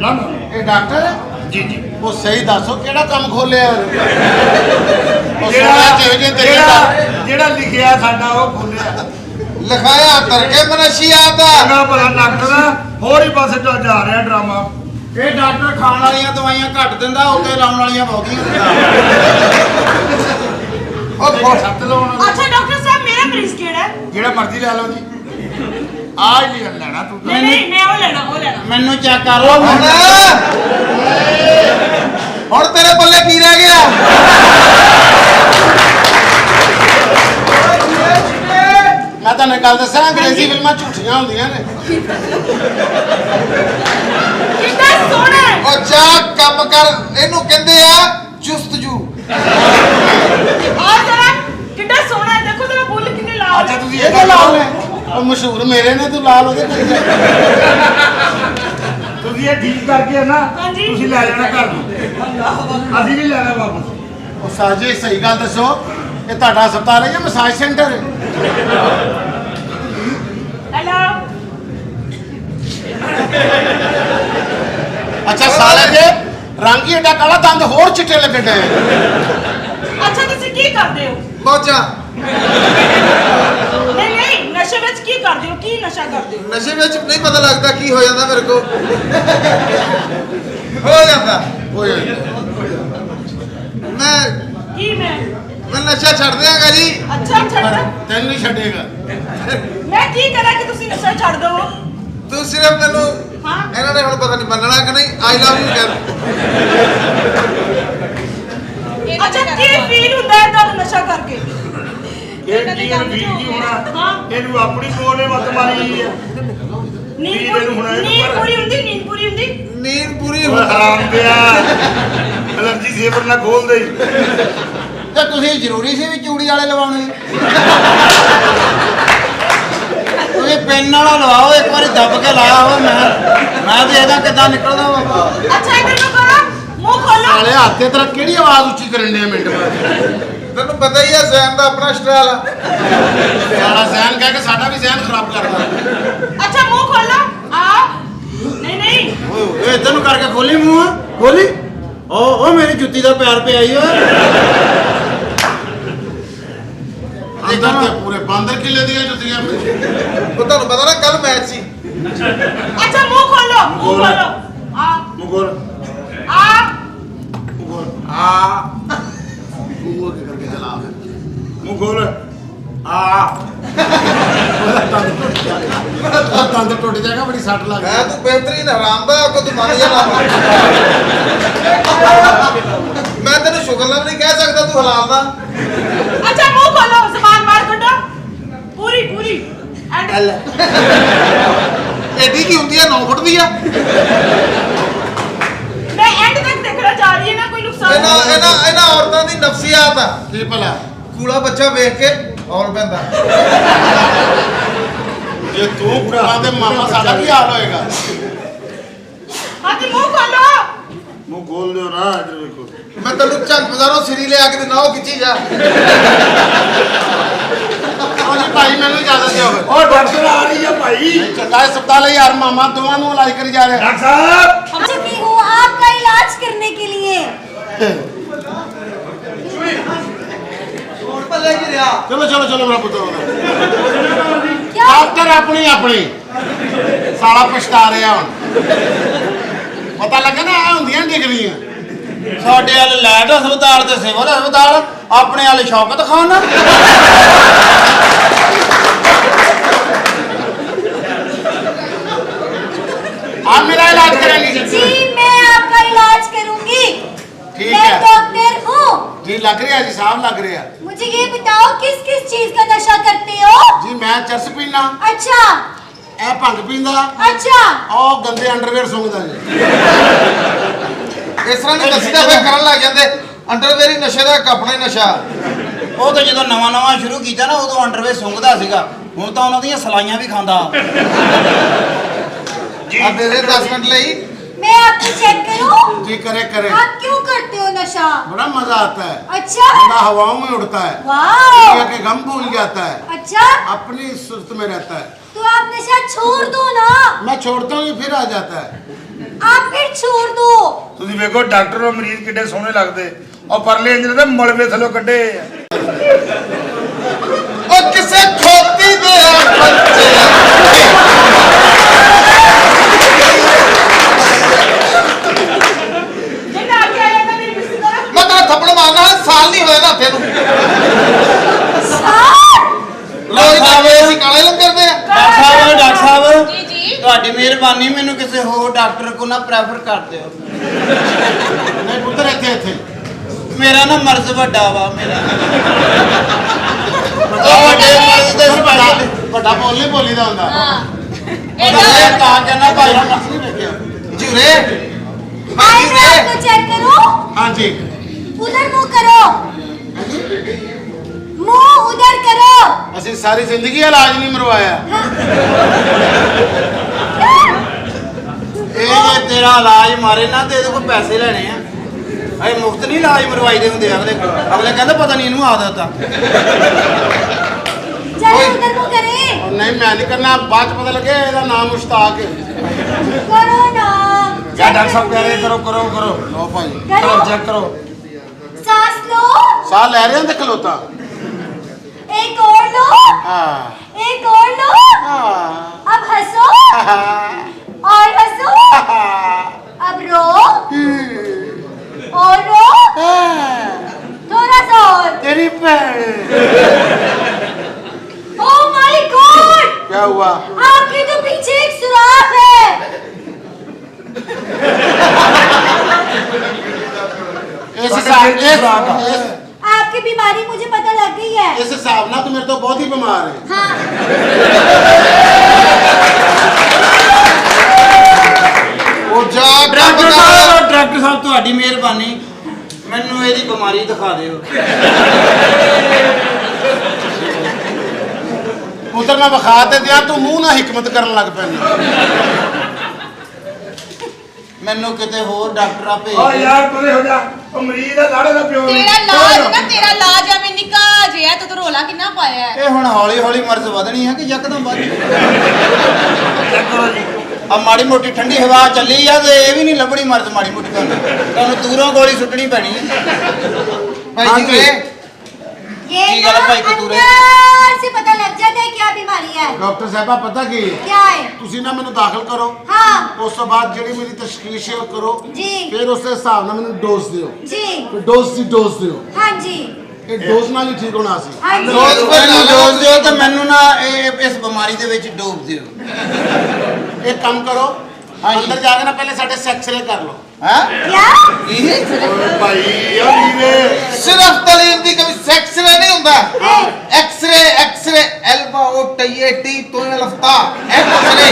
ना ना ਇਹ ਡਾਕਟਰ ਹੈ? जी जी ਉਹ ਸਹੀ ਦੱਸੋ ਕਿਹੜਾ ਕੰਮ ਖੋਲਿਆ ਜਿਹੜਾ ਲਿਖਿਆ ਸਾਡਾ ਉਹ ਖੋਲਿਆ ਲਿਖਾਇਆ ਤਰਕੇ ਮਨਸ਼ੀਆਤ ਚੰਗਾ ਭਲਾ ਡਾਕਟਰ ਹੋਰ ਹੀ ਪਾਸੇ ਜਾ ਰਿਹਾ ਡਰਾਮਾ ਇਹ ਡਾਕਟਰ ਖਾਣ ਵਾਲੀਆਂ ਦਵਾਈਆਂ ਘੱਟ ਦਿੰਦਾ ਉੱਤੇ ਲਾਉਣ ਵਾਲੀਆਂ ਬਹੁਤੀਆਂ ਦਿੰਦਾ ਉਹ ਛੱਤ ਲਾਉਣ अच्छा डॉक्टर साहब मेरा मरीज केड़ा है? ਜਿਹੜਾ ਮਰਜ਼ੀ ਲੈ ਲਓ ਜੀ ਆ ਹੀ ਨਹੀਂ ਲੈਣਾ ਤੂੰ नहीं नहीं मैं वो लेना ਮੈਨੂੰ ਚੈੱਕ ਕਰ ਲਓ ਹੁਣ ਤੇਰੇ ਪੱਲੇ ਕੀ ਰਹਿ ਗਿਆ ਮੈਂ ਤੁਹਾਨੂੰ ਗੱਲ ਦੱਸਾਂ ਅੰਗਰੇਜ਼ੀ ਫਿਲਮਾਂ ਝੂਠੀਆਂ ਹੁੰਦੀਆਂ ਨੇ कितना सोना है? ਉਹ ਜਾ ਕੰਮ ਕਰ ਇਹਨੂੰ ਕਹਿੰਦੇ ਆ ਜੁਸਤਜੂ और जरा कितना सोना है देखो जरा बुल कितने लाल अच्छा है। तुझे ਇਹਦੇ ਲਾਲ ਨੇ ਉਹ ਮਸ਼ਹੂਰ ਮੇਰੇ ਨੇ ਤੂੰ ਲਾਲ ਉਹਦੇ ਕੋਲ ਜਾ ਤੁਸੀਂ ਇਹ ਠੀਕ ਕਰਕੇ ਨਾ ਹਾਂਜੀ। ਤੁਸੀਂ ਲੈ ਜਾਣਾ ਘਰ ਨੂੰ ਅਸੀਂ ਨਹੀਂ ਲੈਣਾ ਵਾਪਸ ਉਹ ਸਾਜੇ ਸਹੀ ਗੱਲ ਦੱਸੋ ਇਹ ਤੁਹਾਡਾ ਹਸਪਤਾਲ ਹੈ ਜਾਂ ਮਸਾਜ ਸੈਂਟਰ ਹੈ हेलो ਅੱਛਾ ਸਾਲੇ ਦੇ ਰੰਗ ਹੀ ਏਡਾ ਕਾਲਾ ਦੰਦ ਹੋਰ ਚਿੱਟੇ ਲੱਗਣ ਡਏ अच्छा तुसी की करदे हो? ਮੌਜਾਂ नहीं नहीं नशे विच की करदे हो? की नशा करदे हो? ਨਸ਼ੇ ਵਿੱਚ ਨਹੀਂ ਪਤਾ ਲੱਗਦਾ ਕੀ ਹੋ ਜਾਂਦਾ ਮੇਰੇ ਕੋ ਹੋ ਜਾਂਦਾ की मैं ਮੈਂ ਨਸ਼ਾ ਛੱਡ ਦਿਆਂਗਾ ਜੀ अच्छा छड़ ਤੈਨੂੰ ਨਹੀਂ ਛੱਡੇਗਾ मैं की करा कि तुसी नशा छड़ दो? ਤੂੰ ਸਿਰਫ ਮੈਨੂੰ हाँ ਇਹਨਾਂ ਨੇ ਹੁਣ ਪਤਾ ਨਹੀਂ ਮੰਨਣਾ ਕਿ ਨਹੀਂ ਆਈ ਲਵ ਯੂ ਕਰ अच्छा की फील हुंदा है तुहानू नशा करके? ਇਹ ਕੀ ਵੀਰ ਕੀ ਹੋਣਾ हाँ ਇਹਨੂੰ ਆਪਣੀ ਕੋਲ ਨੇ ਮਤ ਮਾਰੀ ਹੈ नींद नींद पूरी हुंदी ਨੀਂਦ ਪੂਰੀ ਓਏ ਹਰਾਮ ਦਿਆ ਅਲਰਜੀ ਸੇਵਰ ਨਾ ਖੋਲ ਦੇ ਤੇ ਤੁਸੀਂ ਜ਼ਰੂਰੀ ਸੀ ਵੀ ਚੂੜੀ ਵਾਲੇ ਲਵਾਉਣੇ ਤੁਸੀਂ ਪੈਨ ਵਾਲਾ ਲਵਾਓ ਇੱਕ ਵਾਰੀ ਦੱਬ ਕੇ ਲਾਇਆ ਹੋਇਆ ਮੈਂ ਦੇਖਦਾ ਕਿੱਦਾਂ ਨਿਕਲਦਾ ਬਾਬਾ अच्छा इधर को करो मुंह खोलो ਨਾਲੇ ਹੱਥੇ ਤੇਰਾ ਕਿਹੜੀ ਆਵਾਜ਼ ਉੱਚੀ ਕਰਨ ਦੇ ਮਿੰਟ ਬਾਅਦ ਤੈਨੂੰ ਪਤਾ ਹੀ ਆ ਜ਼ਹਿਨ ਦਾ ਆਪਣਾ ਸਟਾਈਲ ਆ ਸਾਡਾ ਜ਼ਹਿਨ ਕਹਿ ਕੇ ਸਾਡਾ ਵੀ ਜ਼ਹਿਨ ਖਰਾਬ ਕਰਦਾ अच्छा मुंह खोलो आ नहीं ਓਏ ਇਧਰ ਨੂੰ ਕਰਕੇ ਖੋਲੀ ਮੂੰਹ ਖੋਲੀ ਉਹ ਮੇਰੀ ਜੁੱਤੀ ਦਾ ਪਿਆਰ ਪਿਆ ਈ ਓਏ ਅੰਦਰ ਤੇ ਪੂਰੇ ਬਾਂਦਰ ਕਿਲੇ ਦੀਆਂ ਜੁੱਤੀਆਂ ਉਹ ਤੁਹਾਨੂੰ ਪਤਾ ਨਾ ਕੱਲ ਮੈਚ ਸੀ अच्छा मुंह खोलो आ ਮੁਗਲ आ ਮੁਗਲ ਆ ਉਹ ਕੀ ਕਰਕੇ ਚਲਾ ਮੁਗਲ ਦੰਦ ਟੁੱਟ ਜਾਏਗਾ ਬੜੀ ਸੱਟ ਲੱਗ ਮੈਂ ਤੂੰ ਬਿਹਤਰੀਨ ਹਰਾਮਦਾ ਕੋ ਤੂੰ ਮੰਨ ਜਾਣਾ ਮੈਂ ਤੈਨੂੰ ਸ਼ੁਕਰ ਨਾਲ ਨਹੀਂ ਕਹਿ ਸਕਦਾ ਤੂੰ ਹਲਾਲ ਦਾ अच्छा मुंह खोलो जबान बाहर करो पूरी एंड ਐਡੀ ਕੀ ਹੁੰਦੀ ਆ 9 ਫੁੱਟ ਦੀ ਆ मैं एंड तक देखना चाह रही है ना कोई नुकसान ਇਹਨਾਂ ਔਰਤਾਂ ਦੀ ਨਫਸੀਆਤ ਆ ਕੀ ਭਲਾ ਕੂਲਾ ਬੱਚਾ ਵੇਖ ਕੇ ਔਰ ਪੈਂਦਾ ਜੇ ਤੂੰ ਕੁੜਾਂ ਦੇ ਮਾਮਾ ਸਾਡਾ ਕੀ ਹਾਲ ਹੋਏਗਾ हाथी मुंह खोलो ਮੂੰਹ ਖੋਲ ਦਿਓ ਨਾ ਇੱਧਰ ਵੇਖੋ ਮੈਂ ਤੈਨੂੰ ਝੱਗ ਬਾਜ਼ਾਰੋਂ ਸਿਰੀ ਲਿਆ ਕੇ ਦਿਨਾ ਉਹ ਖਿੱਚੀ ਜਾ ਉਹ ਜੀ ਭਾਈ ਮੈਨੂੰ ਇਜਾਜ਼ਤ ਦਿਓ ਫਿਰ ਓ ਡਾਕਟਰ ਆ ਰਹੀ ਹੈ ਭਾਈ ਚੰਗਾ ਹਸਪਤਾਲ ਹੈ ਯਾਰ ਮਾਮਾ ਦੋਵਾਂ ਨੂੰ ਇਲਾਜ ਕਰੀ ਜਾ ਰਿਹਾ ਡਾਕਟਰ ਸਾਹਿਬ हम चुकी हूँ आपका इलाज करने के लिए। ਚਲੋ ਮੇਰਾ ਪੁੱਤਰ क्या ਡਾਕਟਰ ਆਪਣੀ ਸਾਲਾ ਪਛਤਾ ਰਿਹਾ ਹੁਣ ਪਤਾ ਲੱਗਾ ਨਾ ਇਹ ਹੁੰਦੀਆਂ ਡਿਗਰੀਆਂ ਸਾਡੇ ਵਾਲੇ ਲੈਟ ਹਸਪਤਾਲ ਤੇ ਸਿਵਲ ਹਸਪਤਾਲ ਆਪਣੇ ਵਾਲੇ ਸ਼ੌਕਤ ਖਾਨ आप मेरा इलाज करेंगी जी मैं आपका इलाज करूंगी। ठीक मैं है। डॉक्टर हूँ। जी लग रहा है जी साहब लग रहा है मुझे ये बताओ किस किस चीज का नशा करते हो? जी मैं चरस पीना अच्छा ਇਹ ਭੰਗ ਪੀਂਦਾ अच्छा ਉਹ ਗੰਦੇ ਅੰਡਰਵੇਅਰ ਸੁੰਘਦਾ ਜੀ ਇਸ ਤਰ੍ਹਾਂ ਨਹੀਂ ਦੱਸਦਾ ਫਿਰ ਕਰਨ ਲੱਗ ਜਾਂਦੇ ਅੰਡਰਵੇਅਰ ਹੀ ਨਸ਼ੇ ਦਾ ਇੱਕ ਆਪਣਾ ਹੀ ਨਸ਼ਾ ਉਹ ਤਾਂ ਜਦੋਂ ਨਵਾਂ ਸ਼ੁਰੂ ਕੀਤਾ ਨਾ ਉਦੋਂ ਅੰਡਰਵੇ ਸੁੰਘਦਾ ਸੀਗਾ ਹੁਣ ਤਾਂ ਉਹਨਾਂ ਦੀਆਂ ਸਲਾਈਆਂ ਵੀ ਖਾਂਦਾ ਆ ਦੇ ਦੇ 10 ਮਿੰਟ ਲਈ मैं आपको चेक करूँ? जी करे करे आप क्यों करते हो नशा? बड़ा मजा आता है अच्छा बंदा हवाओं में उड़ता है वाह दुनिया के गम भूल जाता है अच्छा अपनी सुस्त में रहता है तो आप नशा छोड़ दो ना। मैं छोड़ता हूँ ये फिर आ जाता है आप फिर छोड़ दो। ਤੁਸੀਂ ਵੇਖੋ ਡਾਕਟਰ ਔਰ ਮਰੀਜ਼ ਕਿੱਡੇ ਸੋਹਣੇ ਲੱਗਦੇ ਔਰ ਪਰਲੇ ਇੰਜਨ ਦੇ ਮਲਵੇ ਥੱਲੋਂ ਕੱਢੇ ਆ। ਉਹ ਕਿਸੇ ਖੋਤੀ ਦੇ ਬੱਚੇ ਜਿਹੜਾ ਆ ਕੇ ਆਇਆ ਤਾਂ ਮੇਰੀ ਮਿਸੀ ਦਾ ਮੈਂ ਤੇਰਾ ਥੱਪੜ ਮਾਰਨਾ ਸਾਲ ਨਹੀਂ ਹੋਇਆ ਨਾ ਹੱਥੇ ਨੂੰ सर ਲੋਕ ਜਾਵੇ ਅਸੀਂ ਕਾਲੇ ਲੰਗਰ ਦੇ ਆ ਡਾਕਟਰ ਸਾਹਿਬ ਜੀ ਜੀ ਤੁਹਾਡੀ ਮਿਹਰਬਾਨੀ ਮੈਨੂੰ ਕਿਸੇ ਹੋਰ ਡਾਕਟਰ ਕੋਲ ਨਾ ਪ੍ਰੈਫਰ ਕਰ ਦਿਓ। ਨਹੀਂ ਪੁੱਤਰ ਇੱਥੇ ਮੇਰਾ ਨਾ ਮਰਜ਼ ਵੱਡਾ ਵਾ ਮੇਰਾ ਉਹ ਵੱਡੇ ਮਰਜ਼ ਦੇ ਸਪੈਸ਼ਲ ਵੱਡਾ ਬੋਲ ਨਹੀਂ ਬੋਲੀਦਾ ਹੁੰਦਾ। ਉਹਦਾ ਤਾਂ ਕਹਿੰਦਾ ਭਾਈ ਨੂੰ ਨਹੀਂ ਵੇਖਿਆ। ਜੁਰੇ आई मैं आपको चेक करूं। ਹਾਂਜੀ उधर मुंह करो, मुंह उधर करो। ਅਸੀਂ ਸਾਰੀ ਜ਼ਿੰਦਗੀ ਇਲਾਜ ਨਹੀਂ ਮਰਵਾਇਆ। ਇਹ ਜੇ ਤੇਰਾ ਇਲਾਜ ਮਾਰੇ ਨਾ ਤੇ ਇਹਦੇ ਕੋਲ ਪੈਸੇ ਲੈਣੇ ਆ। ਅਸੀਂ ਮੁਫਤ ਨਹੀਂ ਇਲਾਜ ਮਰਵਾਈਦੇ ਹੁੰਦੇ ਅਗਲੇ ਕਹਿੰਦਾ ਪਤਾ ਨਹੀਂ ਇਹਨੂੰ ਆਦਤ ਆ। चलो उधर मुंह करे। ਨਹੀਂ ਮੈਂ ਨਹੀਂ ਕਰਨਾ ਬਾਅਦ ਚ ਪਤਾ ਲੱਗੇ ਇਹਦਾ ਨਾਮ ਮੁਸ਼ਤਾਕ ਹੈ। करो ना। ਕਿਆ ਡਾਕਟਰ ਸਾਹਿਬ ਕਹਿ ਰਹੇ ਕਰੋ ਕਰੋ ਕਰੋ ਲਓ ਭਾਈ ਕਰੋ ਚੈੱਕ ਕਰੋ। सांस लो, ਸਾਹ ਲੈ ਰਹੇ ਹੋ ਤੇ ਖਲੋਤਾ। एक और लो, ਹਾਂ एक और लो। ਹਾਂ अब हंसो और हंसो। अब रो और रो। थोड़ा सा और। ਤੇਰੀ ਭੈਣ ओह माय गॉड, ਕੀ हुआ? आपके तो पीछे एक सुराख है। ਇਸ ਸਾਡੇ ਦਿਲ 'ਚ ਸੁਰਾਖ ਆ। आपकी बीमारी मुझे पता लग गई है। ਇਸ ਹਿਸਾਬ ਨਾਲ ਤੂੰ ਮੇਰੇ ਤੋਂ ਬਹੁਤ ਹੀ ਬਿਮਾਰ ਹੈ। हाँ ਉਹ ਜਾ ਡਾਕਟਰ ਸਾਹਿਬ ਤੁਹਾਡੀ ਮਿਹਰਬਾਨੀ ਮੈਨੂੰ ਇਹਦੀ ਬਿਮਾਰੀ ਦਿਖਾ ਦਿਓ। ਪੁੱਤਰ ਮੈਂ ਵਿਖਾ ਤੇ ਦਿਆਂ ਤੂੰ ਮੂੰਹ ਨਾਲ ਹਿਕਮਤ ਕਰਨ ਲੱਗ ਪੈਂਦਾ। ਮੈਨੂੰ ਕਿਤੇ ਹੋਰ ਡਾਕਟਰਾਂ ਭੇਜ ਓ ਦਿਓ। ਯਾਰ ਪਰੇ ਹੋ ਜਾ ਉਹ ਮਰੀਜ਼ ਦਾ ਲਾੜੇ ਦਾ ਪਿਓ ਨਹੀਂ। ਤੇਰਾ ਲਾਜ ਨਾ ਤੇਰਾ ਲਾਜ ਆ ਮੈਂ ਨਿੱਕਾ ਜਿਹਾ ਤੂੰ ਰੋਲਾ ਕਿੰਨਾ ਪਾਇਆ ਹੈ। ਇਹ ਹੁਣ ਹੌਲੀ ਹੌਲੀ ਮਰਜ਼ ਵਧਣੀ ਆ ਕਿ ਯਕਦਮ ਵੱਧ ਚੈੱਕ ਕਰੋ ਜੀ। ਆ ਮਾੜੀ ਮੋਟੀ ਠੰਡੀ ਹਵਾ ਚੱਲੀ ਆ ਤੇ ਇਹ ਵੀ ਨਹੀਂ ਲੱਭਣੀ ਮਰਜ਼ ਮਾੜੀ ਮੋਟੀ ਤੁਹਾਨੂੰ ਦੂਰੋਂ ਗੋਲੀ ਸੁੱਟਣੀ ਪੈਣੀ ਹੈ। ਭਾਈ ਜੀ ये ठीक ना है, भाई को दूर है। अंदर से पता लग जाता है क्या बीमारी है। ਡਾਕਟਰ ਸਾਹਿਬਾ ਪਤਾ ਕੀ ਹੈ? क्या है? ਤੁਸੀਂ ਨਾ ਮੈਨੂੰ ਦਾਖਲ ਕਰੋ हाँ ਉਸ ਤੋਂ ਬਾਅਦ ਜਿਹੜੀ ਮੇਰੀ ਤਸ਼ਖੀਸ ਹੈ ਉਹ ਕਰੋ जी ਫਿਰ ਉਸ ਦੇ ਹਿਸਾਬ ਨਾਲ ਮੈਨੂੰ ਡੋਜ਼ ਦਿਓ। जी ਫਿਰ ਡੋਜ਼ ਦੀ ਡੋਜ਼ ਦਿਓ। हाँ जी ਇਹ ਡੋਜ਼ ਨਾਲ ਹੀ ਠੀਕ ਹੋਣਾ ਸੀ। हाँ जी। रोज ਮੈਨੂੰ ਡੋਜ਼ ਦਿਓ ਤੇ ਮੈਨੂੰ ਨਾ ਇਹ ਇਸ ਬਿਮਾਰੀ ਦੇ ਵਿੱਚ ਡੋਬ ਦਿਓ। ਇੱਕ ਕੰਮ ਕਰੋ ਹਾਂਜੀ। ਅੰਦਰ ਜਾ ਕੇ ਨਾ ਪਹਿਲੇ ਸਾਡੇ ਸੈਕਸਰੇ ਕਰ ਲਓ। ਹੈ क्या? ਓਏ ਭਾਈ ਉਹ ਵੀਰੇ ਸਿਰਫ ਤਾਲੀਮ ਦੀ ਕभी ਸੈਕਸਰੇ ਨਹੀਂ ਹੁੰਦਾ ਐਕਸਰੇ ਐਲਬਾ ਉਹ ਟਈਏ ਟੀ ਤੋਂ ਲਫਤਾ ਐਕਸਰੇ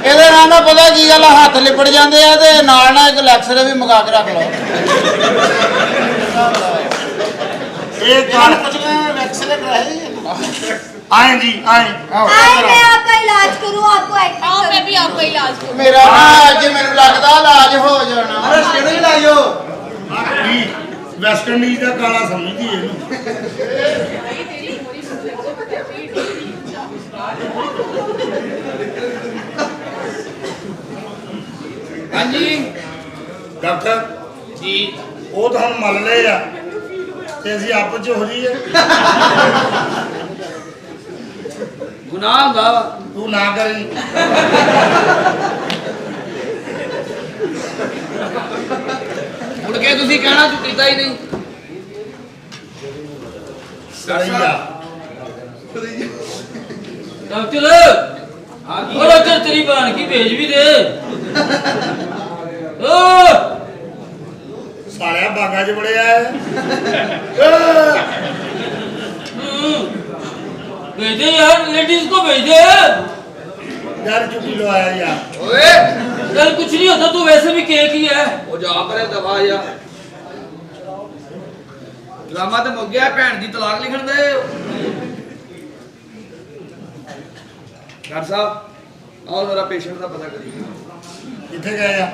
ਇਹਦੇ ਨਾਲ ਨਾ ਪਤਾ ਕੀ ਗੱਲ ਆ, ਹੱਥ ਲਿਪੜ ਜਾਂਦੇ ਆ ਤੇ ਨਾਲ ਨਾਲ ਇੱਕ ਲੈਕਸਰੇ ਵੀ ਮੰਗਾ ਕੇ ਰੱਖ ਲਓ। ਇਹ ਜਾਨ ਗੱਲ ਕੁਝ ਮੈਂ ਐਕਸਰੇ ਕਰਾਏ ਆਏ ਜੀ ਆਏ आए मैं आपका इलाज करूं, आपको एडमिट आओ मैं करूं। भी आपको इलाज करूं। ਮੇਰਾ ਨਾ ਅੱਜ ਮੈਨੂੰ ਲੱਗਦਾ ਇਲਾਜ ਹੋ ਜਾਣਾ। ਅਰੇ ਕਿਹੜੇ ਲਾਇਓ ਜੀ ਵੈਸਟਰਨ ਡੀਜ਼ ਦਾ ਕਾਲਾ ਸਮਝਦੀ ਇਹਨੂੰ। ਹਾਂਜੀ ਡਾਕਟਰ ਜੀ ਉਹ ਤਾਂ ਹੁਣ ਮੰਨ ਲਏ ਆ ਤੇ ਅਸੀਂ ਆਪਸ ਚ ਹੋ ਜਾਈਏ। ਗੁਨਾਹ ਹੁੰਦਾ ਵਾ। ਤੂੰ ਨਾ ਕਰੀ। ਮੁੜ ਕੇ ਤੁਸੀਂ ਕਹਿਣਾ ਤੂੰ ਕੀਤਾ ਹੀ ਨਹੀਂ। ਸਹੀ ਆ। ਡਾਕਟਰ ਉਹ ਡਾਕਟਰ ਤੇਰੀ ਬਾਣ ਕੀ ਭੇਜ ਵੀ ਦੇ। ਓ ਸਾਲਿਆ ਬਾਗਾ ਚ ਬੜਿਆ ਹੈ। भेज दे यार, लेडीज को भेज दे। ਯਾਰ ਚੁੱਕੀ ਲੋ ਆਇਆ ਯਾਰ। ओए कल कुछ नहीं होता, तू वैसे भी केक ही है। वो जा पर दबा जा ड्रामा तो मुक गया। भैन दी तलाक लिखण दे। डॉक्टर साहब आओ जरा पेशेंट का पता करिए। ਕਿੱਥੇ ਗਏ ਆ?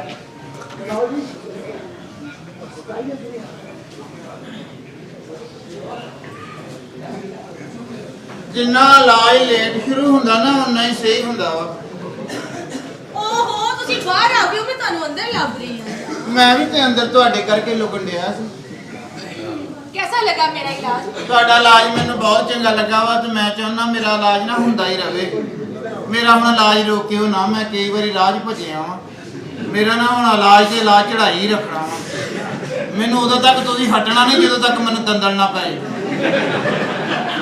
ਜਿੰਨਾ ਇਲਾਜ ਲੇਟ ਸ਼ੁਰੂ ਹੁੰਦਾ ਨਾ ਉਨਾ ਹੀ ਸਹੀ ਹੁੰਦਾ ਵਾ। ਓਹੋ ਤੁਸੀਂ ਬਾਹਰ ਆ ਗਏ ਹੋ, ਮੈਂ ਤੁਹਾਨੂੰ ਅੰਦਰ ਲੱਭ ਰਹੀ ਹਾਂ। ਮੈਂ ਵੀ ਤੇ ਅੰਦਰ ਤੁਹਾਡੇ ਕਰਕੇ ਲੁਕਣ ਡਿਆ ਸੀ। कैसा लगा मेरा इलाज? ਤੁਹਾਡਾ ਇਲਾਜ ਮੈਨੂੰ ਬਹੁਤ ਚੰਗਾ ਲੱਗਾ ਵਾ ਤੇ ਮੈਂ ਚਾਹੁੰਦਾ ਮੇਰਾ ਇਲਾਜ ਨਾ ਹੁੰਦਾ ਹੀ ਰਵੇ। ਮੇਰਾ ਹੁਣ ਇਲਾਜ ਰੋਕਿਓ ਨਾ, ਮੈਂ ਕਈ ਵਾਰੀ ਰਾਹ 'ਚ ਭੱਜਿਆ ਵਾਂ। ਮੇਰਾ ਨਾ ਹੁਣ ਇਲਾਜ ਤੇ ਇਲਾਜ ਚੜਾਈ ਹੀ ਰੱਖਣਾ ਵਾ। ਮੈਨੂੰ ਉਦੋਂ ਤੱਕ ਤੁਸੀਂ ਹਟਣਾ ਨਹੀਂ ਜਦੋਂ ਤੱਕ ਮੈਨੂੰ ਦੰਦਲ ਨਾ ਪਏ।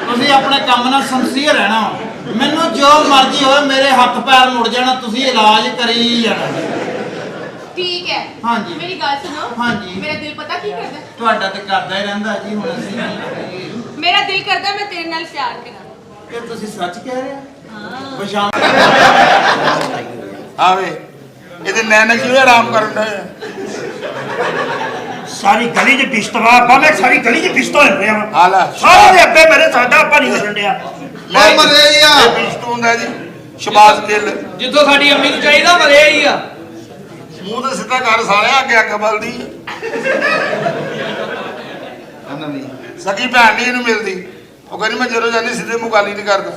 ਤੁਸੀਂ ਆਪਣੇ ਕੰਮ ਨਾਲ ਸੰਸੀਅਰ ਰਹਿਣਾ ਵਾ। ਮੈਨੂੰ ਜੋ ਮਰਜ਼ੀ ਹੋਵੇ, ਮੇਰੇ ਹੱਥ ਪੈਰ ਮੁੜ ਜਾਣਾ, ਤੁਸੀਂ ਇਲਾਜ ਕਰੀ ਹੀ ਜਾਣਾ। ठीक है। हाँ जी। मेरी गल सुनो। हाँ जी। मेरा दिल पता की करदा है? ਤੁਹਾਡਾ ਤੇ ਕਰਦਾ ਹੀ ਰਹਿੰਦਾ ਜੀ। ਹੁਣ ਅਸੀਂ मेरा दिल करदा है मैं तेरे नाल प्यार करा। ਕਿ ਤੁਸੀਂ ਸੱਚ ਕਹਿ ਰਹੇ ਹੋ? हाँ। ਪਛਾਣ ਆਵੇ ਇਹਦੇ ਨੈਣ ਕਿਉਂ ਆਰਾਮ ਕਰਨ ਦਾ ਸਾਰੀ ਗਲੀ 'ਚ ਪਿਸ਼ਤਵਾ ਬਾ ਮੈਂ ਸਾਰੀ ਗਲੀ 'ਚ ਪਿਸ਼ਤੋ ਹੋ ਰਿਹਾ ਵਾਂ। ਹਾਲਾ ਸਾਰੇ ਦੇ ਅੱਬੇ ਮੇਰੇ ਸਾਡਾ ਆਪਾਂ ਨਹੀਂ ਕਰਨ ਡਿਆ। ਉਹ ਮਰਿਆ ਇਹ ਪਿਸ਼ਤ ਹੁੰਦਾ ਜੀ ਸ਼ਬਾਜ਼ ਗਿੱਲ। ਜਿੱਥੋਂ ਸਾਡੀ ਅੰਮੀ ਨੂੰ ਚਾਹੀਦਾ ਮਰਿਆ ਹੀ ਆ। ਮੂੰਹ ਤੇ ਸਿੱਧਾ ਕਰ ਸਾਲਿਆ, ਅੱਗੇ ਅੱਗ ਬਲਦੀ ਸਕੀ ਭੈਣ ਨਹੀਂ ਇਹਨੂੰ ਮਿਲਦੀ। ਉਹ ਕਹਿੰਦੀ ਮੈਂ ਜਦੋਂ ਜਾਂਦੀ ਸਿੱਧੇ ਮੂੰਹ ਗੱਲ ਹੀ ਨਹੀਂ ਕਰਦਾ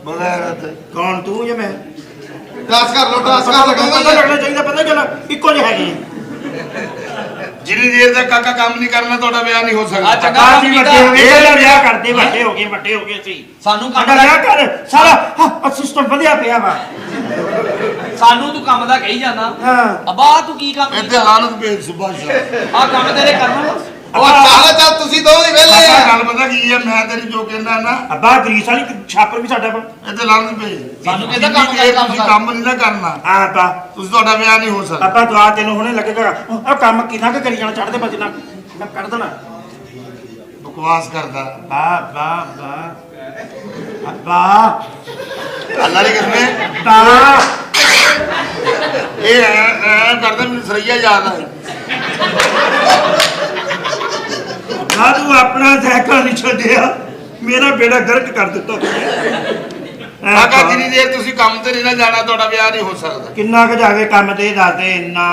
ਬਗੈਰਤ। ਕੌਣ ਤੂੰ ਜਾਂ ਮੈਂ? ਟਾਸ ਕਰ ਲੋ ਟਾਸ ਕਰ ਪਤਾ ਲੋ ਲੱਗਣਾ ਚਾਹੀਦਾ, ਪਤਾ ਚੱਲ ਇੱਕੋ ਜਿਹੇ ਹੈਗੇ ਆ। ਜਿੰਨੀ ਦੇਰ ਤੱਕ ਕਾਕਾ ਕੰਮ ਨਹੀਂ ਕਰਨਾ ਤੁਹਾਡਾ ਵਿਆਹ ਨਹੀਂ ਹੋ ਆ ਸਕਦਾ। ਚੰਗਾ ਆਪਾਂ ਕੰਮ ਵੀ ਕੀਤਾ। ਵੱਡੇ ਹੋ ਗਏ, ਇਹਦਾ ਵਿਆਹ ਕਰਦੇ ਵੱਡੇ ਹੋ ਗਏ ਸੀ। ਸਾਨੂੰ ਕੰਮ ਸਾਡਾ ਵਿਆਹ ਦਾ ਕਰ ਸਾਰਾ ਸਿਸਟਮ ਵਧਿਆ ਪਿਆ ਵਾ। ਸਾਨੂੰ ਤੂੰ ਕੰਮ ਦਾ ਕਹੀ ਜਾਂਦਾ। ਹਾਂ। ਅਬਾ ਤੂੰ ਕੀ ਕੰਮ ਇੱਥੇ ਕੀਤਾ? ਲਾਨਤ ਭੇਜ ਸੁਭਾ ਸ਼ਾਹ। ਆ ਕੰਮ ਤੇਰੇ ਕਰਨਾ। ਉਹ ਚੱਲ ਤੁਸੀਂ ਦੋ ਹੀ ਵੇਲੇ ਆਪਾਂ ਆ ਗੱਲ ਪਤਾ ਕੀ ਹੈ, ਮੈਂ ਤੇਰੀ ਜੋ ਕਹਿੰਦਾ ਨਾ ਅੱਬਾ ਗਰੀਸ ਵਾਲੀ ਛਾਪਰ ਵੀ ਸਾਡਾ ਵਾ। ਇੱਥੇ ਲਾਨਤ ਭੇਜ। ਸਾਨੂੰ ਕਹਿੰਦਾ ਜਿੰਨੀ ਕੰਮ ਕਰ, ਦੇਰ ਕੰਮ ਤੁਸੀਂ ਕਰ। ਕੰਮ ਨਹੀਂ ਨਾ ਕਰਨਾ ਹਾਂ ਅੱਬਾ ਤੁਸੀਂ ਤੁਹਾਡਾ ਵਿਆਹ ਨਹੀਂ ਹੋ ਸਕਦਾ। ਅੱਬਾ ਦੁਆ ਤੈਨੂੰ ਹੁਣੇ ਲੱਗੇਗਾ ਉਹ ਕੰਮ ਕਿੰਨਾ ਕੁ ਕਰੀ ਜਾਣਾ, ਚੜਦੇ ਭੱਜਣਾ ਮੈਂ ਕੱਢ ਦੇਣਾ। ਬਕਵਾਸ ਕਰਦਾ ਬਾ ਅੱਬਾ ਅੱਲਾ ਦੀ ਕਸਮ ਤਾਂ ਇਹ ਐ ਕਰਦਾ ਮੈਨੂੰ ਸਰਈਆ ਯਾਦ ਆ। ਨਾ ਤੂੰ ਆਪਣਾ ਸਾਈਕਲ ਨਹੀਂ ਛੱਡਿਆ, ਮੇਰਾ ਬੇੜਾ ਗਰਕ ਕਰ ਦਿੱਤਾ ਕਾਕਾ ਜਿੰਨੀ ਦੇਰ ਤੁਸੀਂ ਕੰਮ ਤੇ ਨਹੀਂ ਨਾ ਜਾਣਾ ਤੁਹਾਡਾ ਵਿਆਹ ਨਹੀਂ ਹੋ ਸਕਦਾ। ਕਿੰਨਾ ਕੁ ਜਾ ਕੇ ਕੰਮ ਤੇ ਦੱਸਦੇ ਇੰਨਾ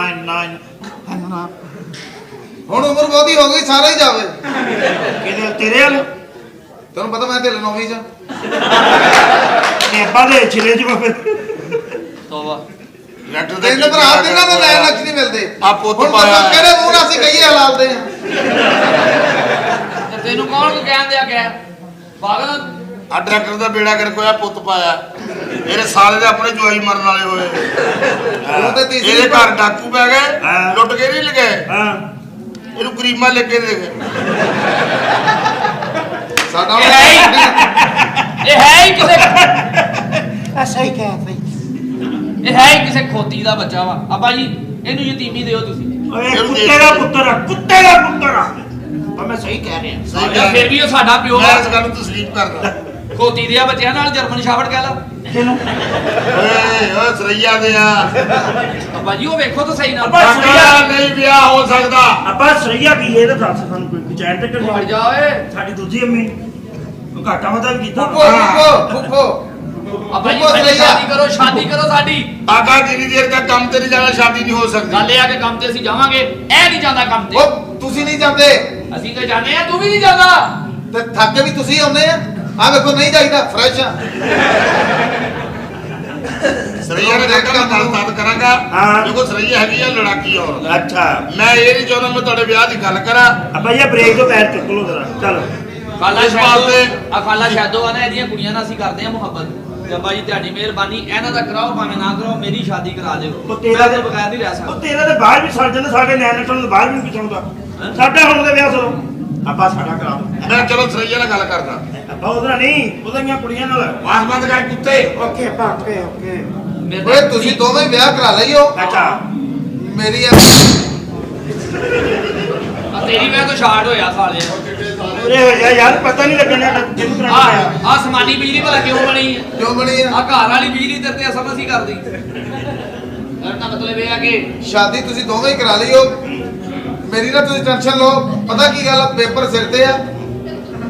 ਹੁਣ ਉਮਰ ਬਹੁਤੀ ਹੋ ਗਈ ਸਾਰਾ ਹੀ ਜਾਵੇ। ਕਿਹਦੇ ਤੇਰੇ ਵੱਲ ਤੈਨੂੰ ਪਤਾ ਮੈਂ ਢਿੱਲ ਨੌਵੀਂ ਚ ਤੇ ਅੱਬਾ ਦੇ ਛਿਲੇ ਚ ਫਿਰ ਤੋਬਾ। ਲੈਟਰ ਦੇ ਤਿੰਨ ਭਰਾ ਤਿੰਨਾਂ ਦੇ ਲੈਣ ਲੱਖ ਨਹੀਂ ਮਿਲਦੇ। ਆ ਪੁੱਤ ਹੁਣ ਪਾਇਆ ਦੱਸੋ ਕਿਹੜੇ ਮੂੰਹ ਨਾਲ ਅਸੀਂ ਕਹੀਏ ਹਲਾਲ ਦੇ ਆ। ਤੇ ਤੈਨੂੰ ਕੌਣ ਕੋ ਕਹਿਣ ਦਿਆ ਗਿਆ? ਪਾਗਲ ਆ ਡਾਕਟਰ ਦਾ ਬੇੜਾ ਕਰ ਕੋਇਆ ਪੁੱਤ ਪਾਇਆ। ਇਹਦੇ ਸਾਲੇ ਦੇ ਆਪਣੇ ਜਵਾਈ ਮਰਨ ਵਾਲੇ ਹੋਏ। ਉਹ ਤੇ ਤੀਸਰੀ ਇਹਦੇ ਘਰ ਡਾਕੂ ਪੈ ਗਏ, ਹਾਂ। ਲੁੱਟ ਕੇ ਨਹੀਂ ਲਗੇ। ਹਾਂ ਇਹਨੂੰ ਕਰੀਮਾਂ ਲੈ ਕੇ ਦੇ ਗਏ। ਸਾਡਾ ਇਹ ਹੈ ਹੀ ਕਿਸੇ ਐਸਾ ਹੀ ਕਹਿ ਸਹੀ। ਇਹ ਹੈ ਹੀ ਕਿਸੇ ਖੋਤੀ ਦਾ ਬੱਚਾ ਵਾ। ਅੱਬਾ ਜੀ ਇਹਨੂੰ ਯਤੀਮੀ ਦਿਓ ਤੁਸੀਂ। ਓਏ ਕੁੱਤੇ ਦਾ ਪੁੱਤਰ ਆ, ਕੁੱਤੇ ਦਾ ਪੁੱਤਰ ਆ। ਪਰ ਮੈਂ ਸਹੀ ਕਹਿ ਰਿਹਾ। ਸਹੀ ਯਾਰ ਫਿਰ ਵੀ ਉਹ ਸਾਡਾ ਪਿਓ ਮੈਂ ਵਾ। ਇਸ ਗੱਲ ਨੂੰ ਤਸਲੀਮ ਕਰਦਾ। ਖੋਤੀ ਦੇ ਬੱਚਿਆਂ ਨਾਲ ਜਰਮਨ ਸ਼ਾਫਟ ਕਹਿ ਲਾ। ਤੈਨੂੰ ਓਏ ਸਰਈਆ ਦੇ ਆ। ਅੱਬਾ ਜੀ ਉਹ ਵੇਖੋ ਤਾਂ ਸਹੀ ਨਾ। ਅੱਬਾ ਕਾਕਾ ਨਹੀਂ ਵਿਆਹ ਹੋ ਸਕਦਾ। ਅੱਬਾ ਸਰਈਆ ਕੀ ਹੈ ਇਹ ਤਾਂ ਦੱਸ ਸਾਨੂੰ ਕੋਈ ਚੈਨ ਤੇ ਮਰ ਕਰ। ਜਾ ਓਏ। ਸਾਡੀ ਦੂਜੀ ਅੰਮੀ ਉਹ ਘਾਟਾ ਮਤਾ ਵੀ ਕੀਤਾ। ਫੁੱਫੋ ਅੱਬਾ ਜੀ ਉਹ ਸਾਡੀ ਸਰਈਆ। ਸ਼ਾਦੀ ਕਰੋ ਸਾਡੀ। ਕਾਕਾ ਜਿੰਨੀ ਦੇਰ ਤੱਕ ਕੰਮ ਤੇ ਨਹੀਂ ਜਾਣਾ ਸ਼ਾਦੀ ਨਹੀਂ ਹੋ ਸਕਦੀ। ਗੱਲ ਇਹ ਆ ਕਿ ਕੰਮ ਤੇ ਅਸੀਂ ਜਾਵਾਂਗੇ। ਇਹ ਨਹੀਂ ਜਾਂਦਾ ਕੰਮ ਤੇ। ਉਹ ਤੁਸੀਂ ਨਹੀਂ ਜਾਂਦੇ ਅਸੀਂ ਤਾਂ ਜਾਂਦੇ ਆ, ਤੂੰ ਵੀ ਨਹੀਂ ਜਾਂਦਾ। ਤੇ ਥੱਕ ਕੇ ਵੀ ਤੁਸੀਂ ਆਉਂਦੇ ਆ। ਆ ਵੇਖੋ ਨਹੀਂ ਜਾਈਦਾ ਫਰੈਸ਼ ਆ। ਸਰਈਆ ਨੇ ਕਾਕਾ ਮੈਂ ਗੱਲ ਬਾਤ ਕਰਾਂਗਾ। ਹਾਂ। ਦੇਖੋ ਸਰਈਆ ਹੈਗੀ ਆ ਲੜਾਕੀ ਔਰਤ। ਅੱਛਾ ਮੈਂ ਇਹ ਨਹੀਂ ਚਾਹੁੰਦਾ ਮੈਂ ਤੁਹਾਡੇ ਵਿਆਹ ਦੀ ਗੱਲ ਕਰਾਂ। ਅੱਬਾ ਇਹ ਬ੍ਰੇਕ ਤੋਂ ਪੈਰ ਚੁੱਕ ਲੋ ਜਰਾ ਚਲੋ। ਖਾਲਾ ਇਸ ਬਾਤ ਤੇ- ਸ਼ਾਦੋ ਆ ਖਾਲਾ ਸ਼ਾਦੋ ਆ ਨਾ, ਇਹਦੀਆਂ ਕੁੜੀਆਂ ਨਾਲ ਅਸੀਂ ਕਰਦੇ ਆ ਮੁਹੱਬਤ। ਤੇ ਅੱਬਾ ਜੀ ਤੁਹਾਡੀ ਮਿਹਰਬਾਨੀ, ਇਹਨਾਂ ਦਾ ਕਰਾਓ ਭਾਵੇਂ ਨਾ ਕਰਾਓ, ਮੇਰੀ ਸ਼ਾਦੀ ਕਰਾ ਦਿਓ। ਉਹ ਤੇਰਾ ਮੈਂ ਤਾਂ ਬਗੈਰ ਨਹੀਂ ਰਹਿ ਸਕਦਾ। ਉਹ ਤੇਰਾ ਤੇ ਬਾਹਰ ਵੀ ਸੜ ਜਾਂਦਾ, ਸਾਡੇ ਨੈਣ ਨਟਣ ਤੋਂ ਬਾਹਰ ਵੀ ਨਹੀਂ ਪਹੁੰਚਾਉਂਦਾ। ਸਾਡਾ ਹੁਣ ਦੇ ਵਿਆਹ ਕਰੋ ਅੱਬਾ, ਸਾਡਾ ਕਰਾ ਦੋ। ਮੈਂ ਚਲੋ ਸਰਈਆ ਨਾਲ ਗੱਲ ਕਰਦਾ। ਅੱਬਾ ਉਹਦਾ ਨਹੀਂ, ਉਹਦੀਆਂ ਕੁੜੀਆਂ ਨਾਲ। ਆਵਾਜ਼ ਬੰਦ ਕਰ ਕੁੱਤੇ। ਓਕੇ ਅੱਬਾ ਓਕੇ ਮੇਰੇ ਓਏ ਤੁਸੀਂ ਦੋਵੇਂ ਵਿਆਹ ਕਰਾ ਲਈਓ। ਅੱਛਾ ਮੇਰੀ ਆ ਤੇਰੀ ਮੈਂ ਤਾਂ ਸ਼ਾਰਟ ਹੋਇਆ ਸਾਲੇ। ਉਰੇ ਹੋ ਜਾ ਯਾਰ, ਪਤਾ ਨਹੀਂ ਲੱਗਣਾ ਜਿਹਨੂੰ ਕਰਾਉਣਾ ਆ ਸਮਾਨੀ ਬਿਜਲੀ ਭਲਾ ਕਿਉਂ ਬਣੀ ਹੈ? ਕਿਉਂ ਬਣੀ ਆ ਆ ਘਰ ਵਾਲੀ ਬਿਜਲੀ ਤੇਰੇ ਤੇ ਅਸਰ ਨਹੀਂ ਕਰਦੀ। ਇਹਦਾ ਮਤਲਬ ਇਹ ਆ ਕਿ ਸ਼ਾਦੀ ਤੁਸੀਂ ਦੋਵੇਂ ਹੀ ਕਰਾ ਲਈਓ। ਮੇਰੀ ਨਾ ਤੁਸੀਂ ਟੈਨਸ਼ਨ ਲਓ। ਪਤਾ ਕੀ ਗੱਲ ਆ, ਪੇਪਰ ਸਿਰ ਤੇ ਆ।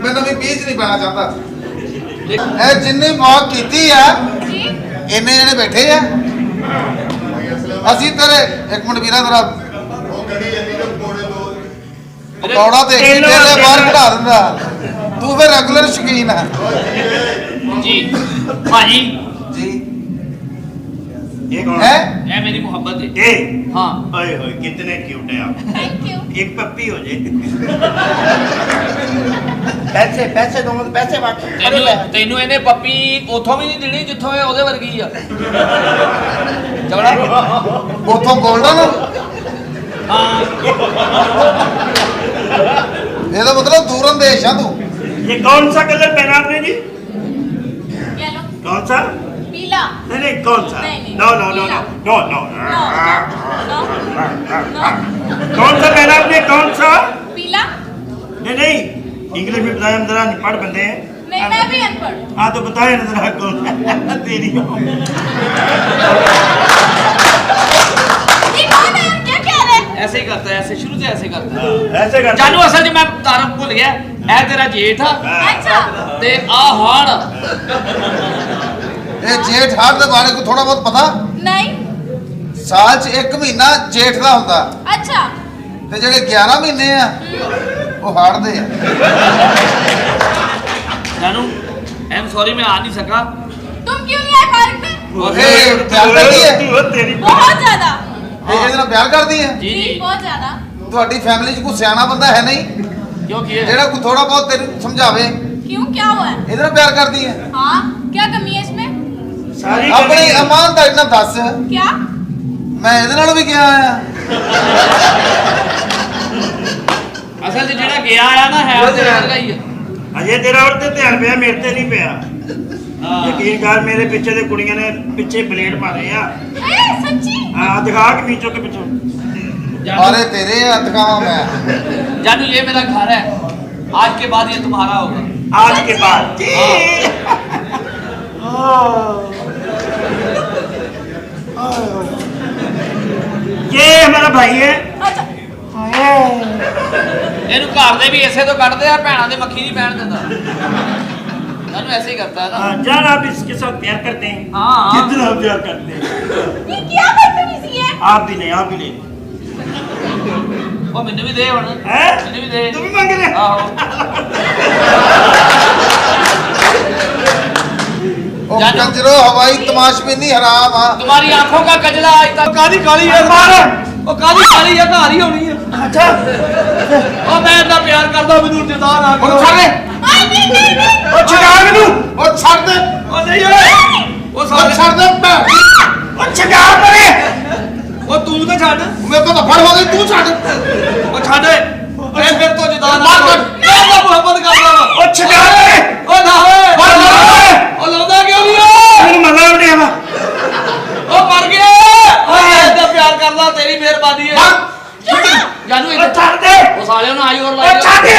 ਮੈਂ ਨਵੀਂ ਪੀਚ ਨਹੀਂ ਪੈਣਾ ਚਾਹੁੰਦਾ। ਇਹ ਜਿੰਨੀ ਮੌਤ ਕੀਤੀ ਆ जी ਇੰਨੇ ਜਣੇ ਬੈਠੇ ਆ। ਅਸੀਂ ਤੇਰੇ ਇੱਕ ਮਿੰਟ ਵੀਰਾ ਤੇਰਾ ਪਕੌੜਾ ਤੇ ਇੱਕ ਦੇ ਬਾਹਰ ਕਢਾ ਦਿੰਦਾ। ਤੂੰ ਫਿਰ ਰੈਗੂਲਰ ਸ਼ੌਕੀਨ ਆ ਜੀ ਭਾਜੀ ਜੀ। ये कौन है ਇਹ ਮੇਰੀ ਮੁਹੱਬਤ ਹੈ ये ਹਾਂ ओए होए कितने क्यूट है आप थैंक यू एक पप्पी हो जाए ਪੈਸੇ ਪੈਸੇ ਦੋ ਪੈਸੇ ਵਾਟ ਤੈਨੂੰ ਇਹਨੇ ਪੱਪੀ ਉਥੋਂ ਵੀ ਨਹੀਂ ਦੇਣੀ ਜਿੱਥੋਂ ਇਹ ਉਹਦੇ ਵਰਗੀ ਆ ਚਵੜਾ ਉਥੋਂ ਗੋਲਡਨ ਹਾਂ ਇਹਦਾ ਮਤਲਬ ਦੂਰਨ ਦੇਸ਼ ਆ ਤੂੰ ये कौन सा कलर पहना आपने जी येलो कौन सा पीला नहीं नहीं कौन सा नहीं, नो नो नो पीला। नो नो नो नो कौन सा पहना आपने कौन सा पीला नहीं नहीं इंग्लिश में बताया हम जरा अनपढ़ बंदे हैं नहीं मैं भी अनपढ़ हाँ तो बताए ना जरा कौन सा तेरी ये कौन है क्या कह रहे हैं ऐसे ही करता है ऐसे शुरू से ऐसे करता है ऐसे कर ਜਾਨੂ ਅਸਲ 'ਚ ਮੈਂ ਤਾਰਫ ਭੁੱਲ ਗਿਆ ਇਹ ਤੇਰਾ ਜੇਠ ਆ अच्छा ਤੇ ਆ ਹਾੜ ਇਹ ਜੇਠ ਹਾੜ ਦੇ ਬਾਰੇ ਕੋ ਥੋੜਾ ਬਹੁਤ ਪਤਾ नहीं ਸਾਲ 'ਚ ਇੱਕ ਮਹੀਨਾ ਜੇਠ ਦਾ ਹੁੰਦਾ अच्छा ਤੇ ਜਿਹੜੇ 11 ਮਹੀਨੇ ਆ ਉਹ ਹਾੜ ਦੇ ਆ ਜਾਨੂ ਆਈ ਐਮ ਸੌਰੀ ਮੈਂ ਆ ਨਹੀਂ ਸका तुम क्यों नहीं आए पार्क में ਇਹ ਪਿਆਰ ਕਰਦੀ ਹੈ तू तेरी बहुत ज्यादा ਇਹ ਇਹਦੇ ਨਾਲ ਪਿਆਰ ਕਰਦੀ ਹੈ ਜੀ ਜੀ बहुत ज्यादा ਤੁਹਾਡੀ ਫੈਮਿਲੀ 'ਚ ਕੋਈ ਸਿਆਣਾ ਬੰਦਾ ਹੈ ਨਹੀਂ ਕਿਉਂ ਕੀ ਹੈ ਜਿਹੜਾ ਕੋਈ ਥੋੜਾ ਬਹੁਤ ਤੈਨੂੰ ਸਮਝਾਵੇ क्यों क्या हुआ है ਇਹਦੇ ਨਾਲ ਪਿਆਰ ਕਰਦੀ ਹੈ हाँ क्या कमी है इसमें सारी ਆਪਣੀ कमी- ਇਮਾਨਦਾਰੀ ਨਾਲ ਦੱਸ क्या ਮੈਂ ਇਹਦੇ ਨਾਲ ਵੀ ਗਿਆ ਆ ਅਸਲ 'ਚ ਜਿਹੜਾ ਗਿਆ ਆ ਨਾ ਹੈ ਉਹ ਤੇਰਾ ਵਰਗਾ ਹੀ ਆ ਅਜੇ ਤੇਰਾ ਔਰ ਤੇ ਧਿਆਨ ਪਿਆ ਮੇਰੇ ਤੇ ਨਹੀਂ ਪਿਆ ਹਾਂ। ਯਕੀਨ ਕਰ ਮੇਰੇ ਪਿੱਛੇ ਦੇ ਕੁੜੀਆਂ ਨੇ ਪਿੱਛੇ ਬਲੇਡ ਮਾਰੇ ਆ ए, सच्ची ਆ ਦਿਖਾ ਕੇ ਨੀਚੋਂ ਕੇ ਪਿੱਛੋਂ ਅਰੇ ਤੇਰੇ ਹੱਥ ਖਾਵਾਂ ਮੈਂ जानू ये मेरा घर है आज के बाद ये तुम्हारा होगा आज के बाद ये हमारा भाई है अच्छा ਇਹਨੂੰ ਘਰ ਦੇ ਵੀ ਇਸੇ ਤੋਂ ਕੱਢਦੇ ਆ ਭੈਣਾਂ ਦੇ ਮੱਖੀ ਨਹੀਂ ਪੈਣ ਦਿੰਦਾ जानू ऐसे ही करता है ना जान आप इसके साथ प्यार करते हैं हाँ, हाँ। कितना प्यार करते हैं ये क्या बदतमीजी है आप भी नहीं आप भी नहीं ਉਹ ਮੈਨੂੰ ਵੀ ਦੇ ਹੁਣ हैं ਮੈਨੂੰ ਵੀ ਦੇ तुम भी मांग रहे ਆਹੋ ਉਹ ਜਾਨੂ। ਕੰਜਰੋ ਹਵਾਈ ਤਮਾਸ਼ਬੀਨੀ ਹਰਾਮ ਆ तुम्हारी आंखों का कजला आज तक काली काली है ਉਹ ਕਾਲੀ ਕਾਲੀ ਹੈ ਘਰ ਹੀ ਹੋਣੀ ਹੈ अच्छा ਉਹ ਮੈਂ ਇੰਨਾ ਪਿਆਰ ਕਰਦਾ ਮੈਨੂੰ ਜਦਾ ਨਾ ਕਰੋ ਉਹ ਛੱਡ आई नहीं नहीं नहीं ओ छुड़ा मैनू ਉਹ ਛੱਡ ਦੇ ਉਹ ਨਹੀਂ ਓਏ ਉਹ ਉਹ ਸਾਰੇ ਛੱਡ ਦੇ ਭੈਣ ओ छुड़ा परे ਉਹ ਤੂੰ ਤਾਂ ਛੱਡ ਮੇਰੇ ਕੋਲ ਤਾਂ ਫੜ ਹੋ ਗਈ ਤੂੰ ਛੱਡ ਉਹ ਛੱਡ ਇਹ ਫਿਰ ਤੋਂ ਜਦਾ ਨਾ ਮਾਰ, ਕਰੋ। ਮੈਂ ਤਾਂ ਮੁਹੱਬਤ ਕਰਦਾ ਵਾ ओ छुड़ा परे ਉਹ ਨਾ ਹੋਏ मार, मार। ਉਹ ਲਾਉਂਦਾ ਕਿਉਂ ਨਹੀਂ ਓਏ मैनू मजा नहीं आवा ਉਹ ਮਰ ਗਿਆ ਉਹ ਇੰਨਾ ਪਿਆਰ ਕਰਦਾ ਤੇਰੀ ਮਿਹਰਬਾਨੀ ਹੈ ਜਾਨੂ ओ छाड़ दे ਉਹ ਸਾਲਿਆਂ ਨੂੰ ਆਈ ਹੋਰ ओ ਲਾਈ छाड़ दे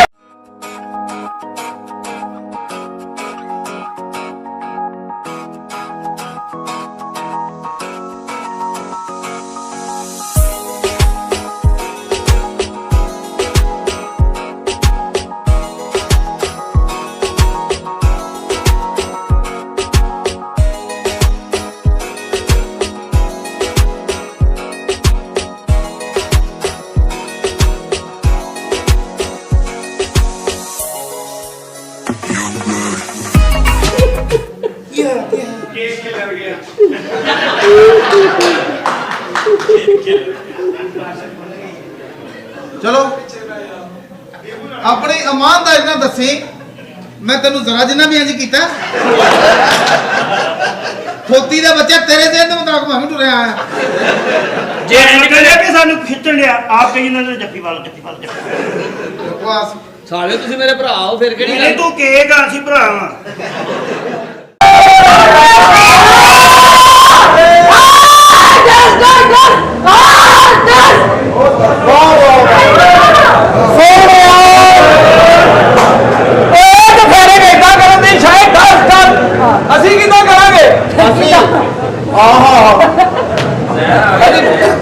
ਚਲੋ ਆਪਣੀ ਇਮਾਨਦਾਰੀ ਨਾਲ ਦੱਸੀ ਮੈਂ ਤੈਨੂੰ ਜ਼ਰਾ ਜਿੰਨਾ ਵੀ ਇੰਜ ਕੀਤਾ ਖੋਤੀ ਦਾ ਬੱਚਾ ਤੇਰੇ ਦੇ ਮੁਤਾਬਕ ਮੈਂ ਵੀ ਟੁਰਿਆ ਆਇਆ ਜੇ ਨਿਕਲਿਆ ਕਿ ਸਾਨੂੰ ਖਿੱਚਣ ਲਿਆ ਆਪ ਕਹੀ ਨਾ ਜੱਫੀ ਵਾਲਾ ਜੱਫੀ ਵਾਲਾ ਜੱਫੀ ਬਕਵਾਸ ਸਾਲੇ ਤੁਸੀਂ ਮੇਰੇ ਭਰਾ ਹੋ ਫਿਰ ਕਿਹੜੀ ਨਹੀਂ ਗੱਲ ਤੂੰ ਕਹੇਗਾ ਅਸੀਂ ਭਰਾ ਵਾਂ ਅਸੀਂ ਕਿੱਦਾਂ ਕਰਾਂਗੇ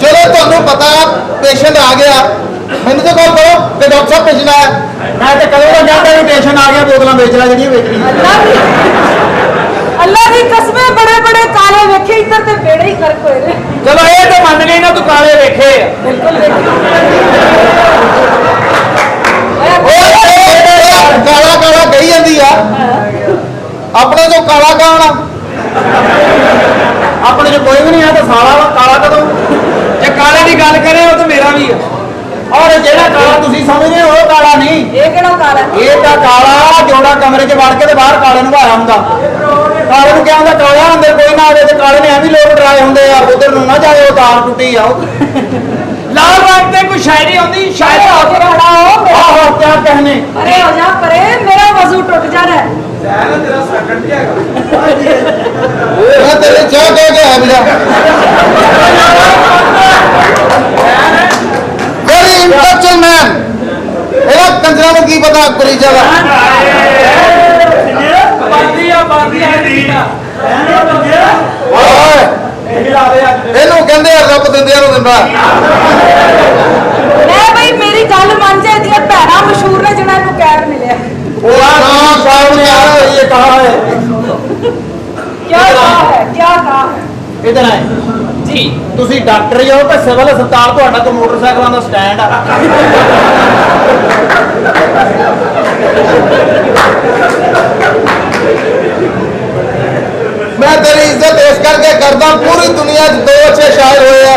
ਚਲੋ ਤੁਹਾਨੂੰ ਪਤਾ ਪੇਸ਼ੈਂਟ ਆ ਗਿਆ ਮੈਨੂੰ ਤਾਂ ਕਾਲ ਕਰੋ ਤੇ ਡਾਕਟਰ ਸਾਹਿਬ ਭੇਜਣਾ ਹੈ ਮੈਂ ਤੇ ਕਦੋਂ ਦਾ ਕਹਿੰਦਾ ਵੀ ਪੇਸ਼ੈਂਟ ਆ ਗਿਆ ਬੋਤਲਾਂ ਵੇਚ ਲੈ ਜਿਹੜੀਆਂ ਵੇਚਣੀਆਂ अल्लाह की कसमें बड़े बड़े काले वेखे इधर ते बेड़े ही फर्क होए ने ਚਲੋ ਇਹ ਤੇ ਮੰਨ ਗਈ ਨਾ ਤੂੰ ਕਾਲੇ ਵੇਖੇ ਆ बिल्कुल वेखे ਕਾਲਾ ਕਾਲਾ ਕਹੀ ਜਾਂਦੀ ਆ ਆਪਣੇ ਤੋਂ ਕਾਲਾ ਕੌਣ ਆ ਆਪਣੇ ਚ ਕੋਈ ਵੀ ਨਹੀਂ ਆ ਤਾਂ ਸਾਲਾ ਵਾ, ਕਾਲਾ ਕਦੋਂ? ਜੇ ਕਾਲੇ ਦੀ ਗੱਲ ਕਰੇ ਉਹ ਤਾਂ ਮੇਰਾ ਵੀ ਆ। ਔਰ ਜਿਹੜਾ ਕਾਲਾ ਤੁਸੀਂ ਸਮਝਦੇ ਹੋ ਉਹ ਕਾਲਾ ਨਹੀਂ, ਇਹ ਕਿਹੜਾ ਕਾਲਾ? ਇਹ ਤਾਂ ਕਾਲਾ ਜੋੜਾ ਕਮਰੇ 'ਚ ਵੜ ਕੇ ਤੇ ਬਾਹਰ ਕਾਲੇ ਨੂੰ ਭਾਇਆ ਹੁੰਦਾ। ਕਾਲੇ ਨੂੰ ਕਿਹਾ ਹੁੰਦਾ ਕਾਲਾ ਅੰਦਰ ਕੋਈ ਨਾ ਆਵੇ, ਤੇ ਕਾਲੇ ਨੇ ਐਵੇਂ ਲੋਕ ਡਰਾਏ ਹੁੰਦੇ ਆ, ਉਧਰ ਨੂੰ ਨਾ ਜਾਏ, ਉਹ ਤਾਰ ਟੁੱਟੀ ਆ। ਲਾਲ ਰੰਗ ਤੇ ਕੋਈ ਸ਼ਾਇਰੀ ਆਉਂਦੀ, ਸ਼ਾਇਰੀ ਹੋ ਕੇ ਖੜਾ ਹੋ। ਆਹੋ ਕਿਆ कहने ਪਰੇ ਹੋ ਜਾ ਪਰੇ, ਮੇਰਾ ਵਜ਼ੂ ਟੁੱਟ ਜਾਣਾ ਹੈ। मैं तेरे चाह कह के है भैया वेरी इंटेलेक्चुअल मैन ਇਹਦਾ ਕੰਜਰਾਂ ਨੂੰ ਕੀ ਪਤਾ ਕਰੀਜਾ ਦਾ ਬਾਦੀ ਆ ਓਏ ਇਹਨੂੰ ਕਹਿੰਦੇ ਆ ਰੱਬ ਦਿੰਦਿਆਂ ਨੂੰ ਦਿੰਦਾ ਲੈ ਬਈ ਮੇਰੀ ਗੱਲ ਮੰਨ ਜਾ, ਇਹਦੀਆਂ ਭੈਣਾਂ ਮਸ਼ਹੂਰ ਨੇ ਜਿਹਨਾਂ ਨੂੰ ਕੈਦ ਮਿਲਿਆ। ਉਹ ਨਾ ਸਾਹਿਬ ਨੇ ये कहा है क्या कहा है, क्या कहा है? इधर आए ਜੀ। ਤੁਸੀਂ ਡਾਕਟਰ ਹੀ ਹੋ ਕਿ ਸਿਵਲ ਹਸਪਤਾਲ ਤੁਹਾਡਾ ਕੋਈ ਮੋਟਰਸਾਈਕਲਾਂ ਦਾ ਸਟੈਂਡ ਆ? ਮੈਂ ਤੇਰੀ ਇੱਜ਼ਤ ਇਸ ਕਰਕੇ ਕਰਦਾ, ਪੂਰੀ ਦੁਨੀਆ 'ਚ 2 ਅੱਛੇ ਸ਼ਾਇਰ ਹੋਏ ਆ